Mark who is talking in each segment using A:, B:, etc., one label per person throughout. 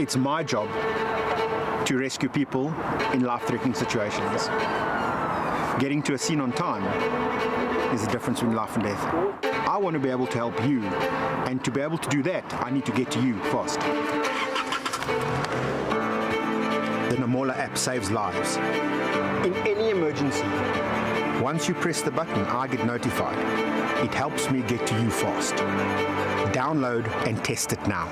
A: It's my job to rescue people in life-threatening situations. Getting to a scene on time is the difference between life and death. I want to be able to help you, and to be able to do that, I need to get to you fast. The Namola app saves lives. In any emergency, once you press the button, I get notified. It helps me get to you fast. Download and test it now.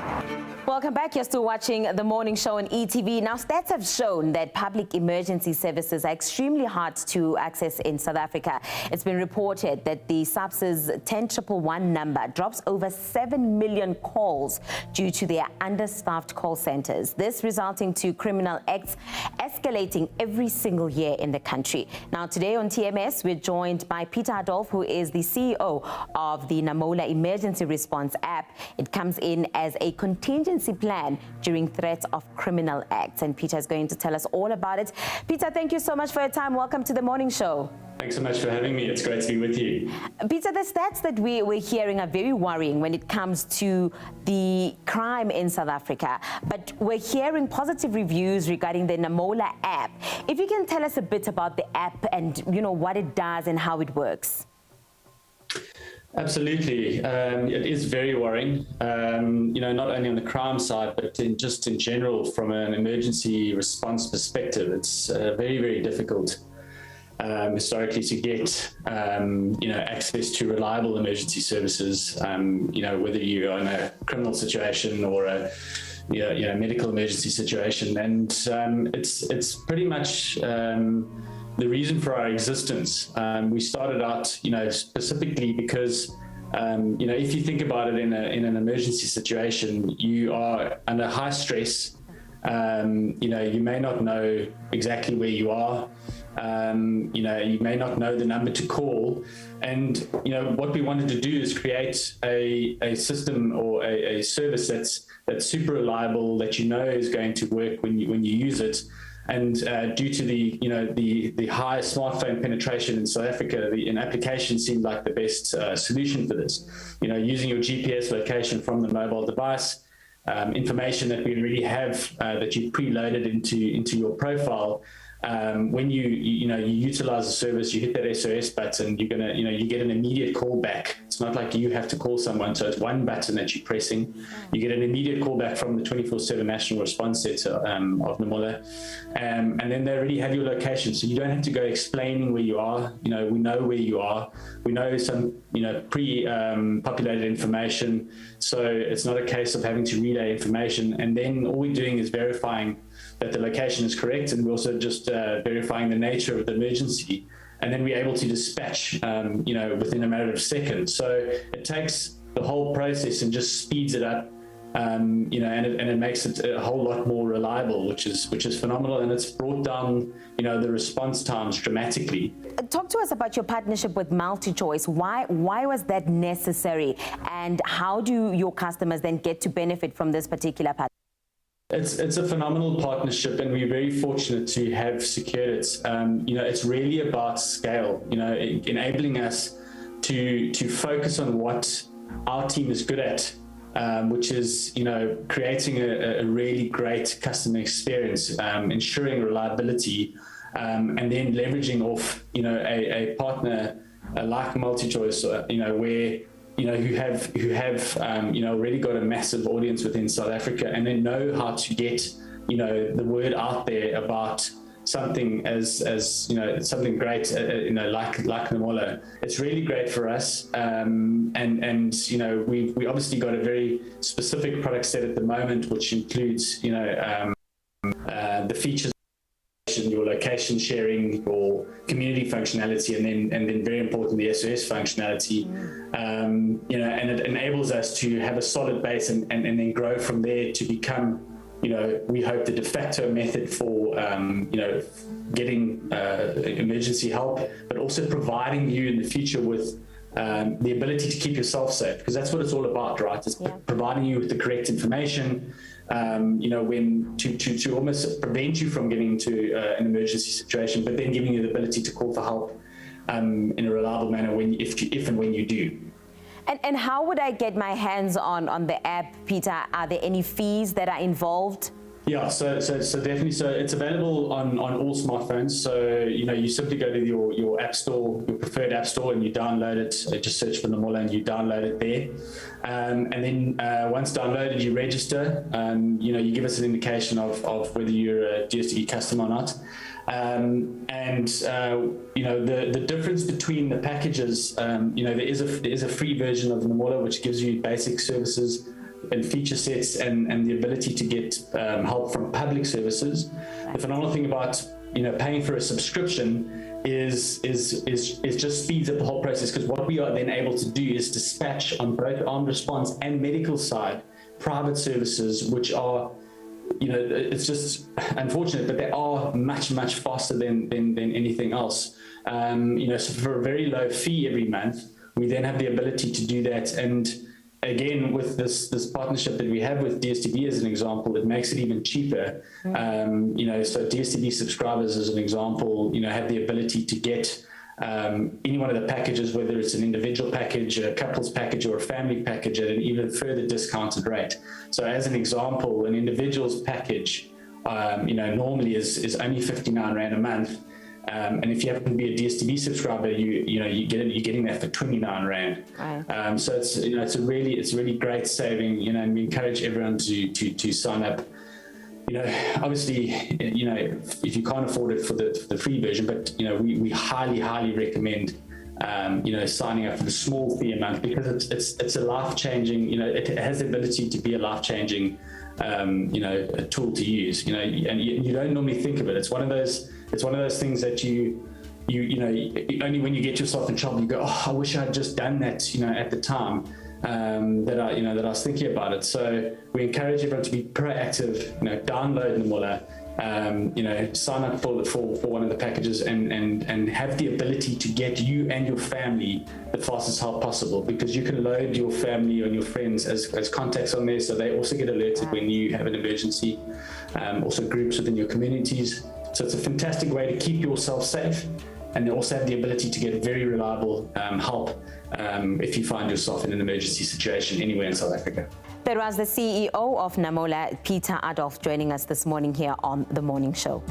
B: Welcome back. You're still watching The Morning Show on ETV. Now, stats have shown that public emergency services are extremely hard to access in South Africa. It's been reported that the SAPS's 10111 number drops over 7 million calls due to their understaffed call centers. This resulting to criminal acts escalating every single year in the country. Now, today on TMS, we're joined by Peter Adolphs, who is the CEO of the Namola Emergency Response app. It comes in as a contingency plan during threats of criminal acts, and Peter is going to tell us all about it. Peter, thank you so much for your time. Welcome to The Morning Show.
C: Thanks so much for having me. It's great to be with you.
B: Peter, the stats that we're hearing are very worrying when it comes to the crime in South Africa, but we're hearing positive reviews regarding the Namola app. If you can tell us a bit about the app and, you know, what it does and how it works.
C: Absolutely. It is very worrying, you know, not only on the crime side, but just in general from an emergency response perspective. It's very, very difficult historically to get, you know, access to reliable emergency services, you know, whether you're in a criminal situation or a you know, medical emergency situation. And it's pretty much the reason for our existence. We started out, you know, specifically because, you know, if you think about it in an emergency situation, you are under high stress. You know, you may not know exactly where you are. You know, you may not know the number to call. And, you know, what we wanted to do is create a system or a service that's super reliable, that you know is going to work when you use it. And due to the, you know, the high smartphone penetration in South Africa, an application seemed like the best solution for this. You know, using your GPS location from the mobile device, information that we already have that you preloaded into your profile. When you utilize the service, you hit that SOS button, you get an immediate call back. It's not like you have to call someone, so it's one button that you're pressing. You get an immediate call back from the 24/7 National Response Center of Namola, and then they already have your location, so you don't have to go explaining where you are. You know, we know where you are. We know some, you know, pre-populated information, so it's not a case of having to relay information. And then all we're doing is verifying that the location is correct, and we're also just verifying the nature of the emergency, and then we're able to dispatch, you know, within a matter of seconds. So it takes the whole process and just speeds it up, you know, and it makes it a whole lot more reliable, which is phenomenal, and it's brought down, you know, the response times dramatically.
B: Talk to us about your partnership with MultiChoice. Why was that necessary, and how do your customers then get to benefit from this particular partnership?
C: It's a phenomenal partnership, and we're very fortunate to have secured it. You know, it's really about scale, you know, enabling us to focus on what our team is good at, which is, you know, creating a really great customer experience, ensuring reliability, and then leveraging off, you know, a partner like MultiChoice, you know, where, you know, who have you know, already got a massive audience within South Africa, and then know how to get, you know, the word out there about something as you know, something great, you know, like Namola. It's really great for us, and you know, we obviously got a very specific product set at the moment, which includes, you know, the features, your location sharing, your community functionality, and then very important, the SOS functionality. You know, and it enables us to have a solid base and then grow from there to become, you know, we hope the de facto method for, you know, getting emergency help, but also providing you in the future with the ability to keep yourself safe, because that's what it's all about, right? It's providing you with the correct information, you know, when to almost prevent you from getting into an emergency situation, but then giving you the ability to call for help in a reliable manner if and when you do.
B: And how would I get my hands on the app, Peter? Are there any fees that are involved?
C: Yeah, so definitely. So it's available on all smartphones. So, you simply go to your app store, your preferred app store, and you download it. Just search for Namola and you download it there. And then once downloaded, you register. You give us an indication of whether you're a DSTV customer or not. The difference between the packages, there is a free version of Namola which gives you basic services and feature sets and the ability to get help from public services. The phenomenal thing about paying for a subscription is just speeds up the whole process, because what we are then able to do is dispatch on both armed response and medical side private services, which are it's just unfortunate, but they are much faster than anything else. So for a very low fee every month, we then have the ability to do that. And again, with this partnership that we have with DSTV as an example, it makes it even cheaper. So DSTV subscribers, as an example, have the ability to get any one of the packages, whether it's an individual package, a couples package, or a family package, at an even further discounted rate. So as an example, an individual's package, normally is only 59 Rand a month. And if you happen to be a DSTV subscriber, you're getting that for 29 Rand. Right. So it's it's a really great saving. And we encourage everyone to sign up. Obviously, if you can't afford it for the free version, but we highly recommend signing up for the small fee a month, because it's a life-changing. It has the ability to be a life-changing a tool to use. And you don't normally think of it. It's one of those things that you only when you get yourself in trouble, you go, oh, I wish I had just done that at the time. That I was thinking about it. So we encourage everyone to be proactive. Download Namola, sign up for one of the packages, and have the ability to get you and your family the fastest help possible, because you can load your family and your friends as contacts on there, so they also get alerted when you have an emergency. Also groups within your communities. So it's a fantastic way to keep yourself safe, and they also have the ability to get very reliable help if you find yourself in an emergency situation anywhere in South Africa.
B: That was the CEO of Namola, Peter Adolphs, joining us this morning here on The Morning Show.